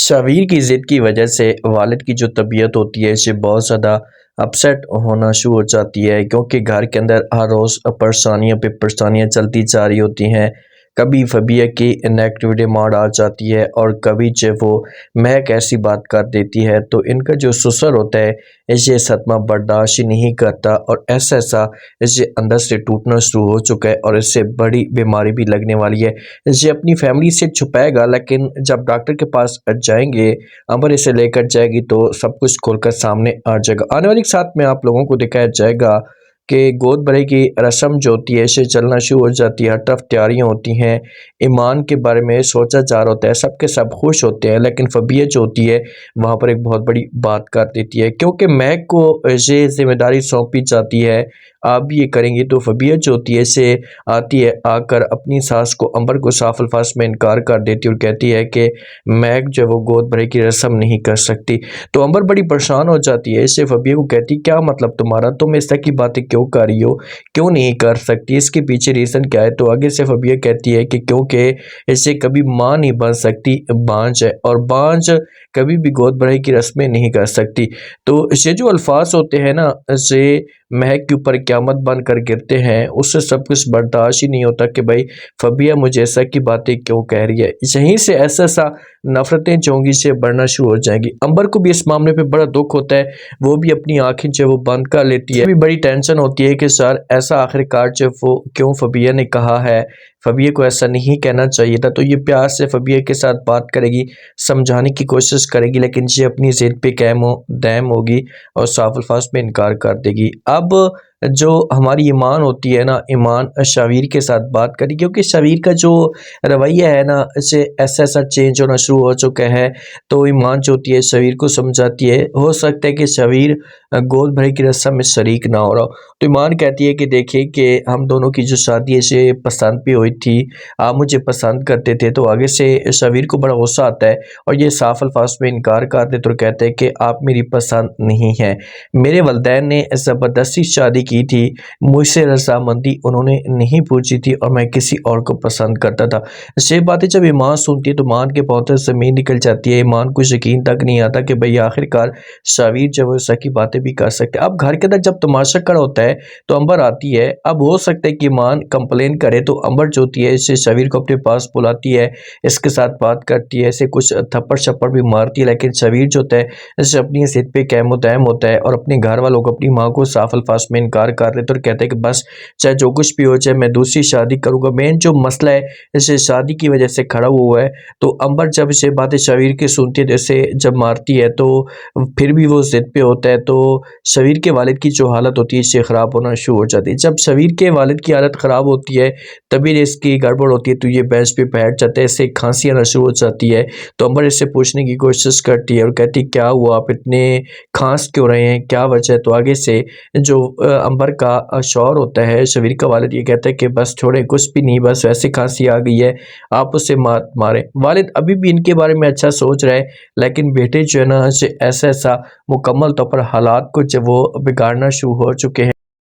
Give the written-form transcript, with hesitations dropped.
شبیر کی ضد کی وجہ سے والد کی جو طبیعت ہوتی ہے اسے بہت زیادہ اپسیٹ ہونا شروع ہو جاتی ہے، کیونکہ گھر کے اندر ہر روز پریشانیاں پہ پریشانیاں چلتی جا رہی ہوتی ہیں۔ کبھی فبیہ کی نیگیٹیوٹی مار آ جاتی ہے اور کبھی جو وہ مہک ایسی بات کر دیتی ہے، تو ان کا جو سسر ہوتا ہے اسے صدمہ برداشت ہی نہیں کرتا اور ایسا اسے اندر سے ٹوٹنا شروع ہو چکا ہے اور اس سے بڑی بیماری بھی لگنے والی ہے۔ اسے اپنی فیملی سے چھپائے گا، لیکن جب ڈاکٹر کے پاس جائیں گے، امبر اسے لے کر جائے گی تو سب کچھ کھول کر سامنے آ جائے گا۔ آنے والی ساتھ میں آپ لوگوں کو دکھایا جائے گا کہ گود بھرے کی رسم جو ہوتی ہے اسے چلنا شروع ہو جاتی ہے، ہر طرف تیاریاں ہوتی ہیں، ایمان کے بارے میں سوچا جا رہا ہوتا ہے، سب کے سب خوش ہوتے ہیں، لیکن فبیہ جو ہوتی ہے وہاں پر ایک بہت بڑی بات کر دیتی ہے، کیونکہ مہک کو یہ ذمہ داری سونپی جاتی ہے آپ بھی یہ کریں گی۔ تو فبیہ جو ہوتی ہے اسے آتی ہے، آ کر اپنی ساس کو امبر کو صاف الفاظ میں انکار کر دیتی ہے اور کہتی ہے کہ مہک جو وہ گود بھرے کی رسم نہیں کر سکتی۔ تو امبر بڑی پریشان ہو جاتی ہے، اسے فبیہ کو کہتی کیا مطلب تمہارا، تم اس طرح کی باتیں کیوں کر رہی ہو، کیوں نہیں کر سکتی، اس کے پیچھے ریزن کیا ہے؟ تو آگے سے فبیہ کہتی ہے کہ کیونکہ اسے کبھی ماں نہیں بن سکتی، بانجھ ہے، اور بانجھ کبھی بھی گود بھرے کی رسمیں نہیں کر سکتی۔ تو یہ جو الفاظ ہوتے ہیں نا، اسے مہک کے اوپر قیامت بن کر گرتے ہیں، اس سے سب کچھ برداشت ہی نہیں ہوتا کہ بھائی فبیہ مجھے ایسا کی باتیں کیوں کہہ رہی ہے۔ یہیں سے ایسا نفرتیں چونگی سے بڑھنا شروع ہو جائیں گی۔ امبر کو بھی اس معاملے پہ بڑا دکھ ہوتا ہے، وہ بھی اپنی آنکھیں جو وہ بند کر لیتی ہے، بھی بڑی ٹینشن ہوتی ہے کہ سر ایسا آخرکار جو وہ کیوں فبیہ نے کہا ہے، فبیہ کو ایسا نہیں کہنا چاہیے تھا۔ تو یہ پیار سے فبیہ کے ساتھ بات کرے گی، سمجھانے کی کوشش کرے گی، لیکن یہ اپنی ضد پہ قائم و دائم ہوگی اور صاف الفاظ میں انکار کر دے گی۔ اب جو ہماری ایمان ہوتی ہے نا، ایمان شبیر کے ساتھ بات کری، کیونکہ شبیر کا جو رویہ ہے نا اسے ایسا چینج ہونا شروع ہو چکا ہے، تو ایمان جو ہوتی ہے شبیر کو سمجھاتی ہے، ہو سکتا ہے کہ شبیر گود بھرے کی رسم میں شریک نہ ہو رہا ہو۔ تو ایمان کہتی ہے کہ دیکھیں کہ ہم دونوں کی جو شادی ہے اسے پسند بھی ہوئی تھی، آپ مجھے پسند کرتے تھے۔ تو آگے سے شبیر کو بڑا غصہ آتا ہے اور یہ صاف الفاظ میں انکار کر دیتے اور کہتے ہیں کہ آپ میری پسند نہیں ہیں، میرے والدین نے زبردستی شادی کی تھی، مجھ سے رضامندی انہوں نے نہیں پوچھی تھی اور میں کسی اور کو پسند کرتا تھا۔ یہ باتیں جب ایمان سنتی ہے تو ایمان کے پاؤں سے زمین نکل جاتی ہے، ایمان کو یقین تک نہیں آتا کہ بھئی آخرکار شبیر جب وہ سکی باتیں بھی کر سکتے۔ اب گھر کے اندر جب تماشا کھڑا ہوتا ہے تو امبر آتی ہے، اب ہو سکتا ہے کہ ایمان کمپلین کرے، تو امبر جو ہوتی ہے اسے شبیر کو اپنے پاس بلاتی ہے، اس کے ساتھ بات کرتی ہے، اسے کچھ تھپڑ شپڑ بھی مارتی ہے، لیکن شبیر جو ہوتا ہے اسے اپنی ضد پہ قائم و دائم ہوتا ہے اور اپنے گھر والوں کو، اپنی ماں کو صاف الفاظ میں انکار کر دیتا ہے اور کہتا ہے کہ بس چاہے جو کچھ بھی ہو جائے میں دوسری شادی کروں گا۔ مین جو مسئلہ ہے اسے شادی کی وجہ سے کھڑا ہوا ہے، تو امبر جب اسے باتیں شبیر کی سنتی ہے، جیسے جب مارتی ہے تو پھر بھی وہ ضد پہ ہوتا ہے، تو شبیر کے والد کی جو حالت ہوتی ہے اسے خراب ہونا شروع ہو جاتی ہے۔ جب شبیر کے والد کی حالت خراب ہوتی ہے، طبیعت اس کی گڑبڑ ہوتی ہے، تو یہ بینچ پہ بیٹھ جاتا ہے، اسے کھانسی آنا شروع ہو جاتی ہے۔ تو امبر اس سے پوچھنے کی کوشش کرتی ہے اور کہتی کیا ہوا، آپ اتنے کھانس کیوں رہے ہیں، کیا وجہ ہے؟ تو آگے سے جو امبر کا شوہر ہوتا ہے، شبیر کا والد، یہ کہتا ہے کہ بس چھوڑیں، کچھ بھی نہیں، بس ویسے کھانسی آ گئی ہے، آپ اسے مات ماریں۔ والد ابھی بھی ان کے بارے میں اچھا سوچ رہے ہیں، لیکن بیٹے جو ہے نا ایسا مکمل طور پر حالات کو جب وہ بگاڑنا شروع ہو چکے ہیں۔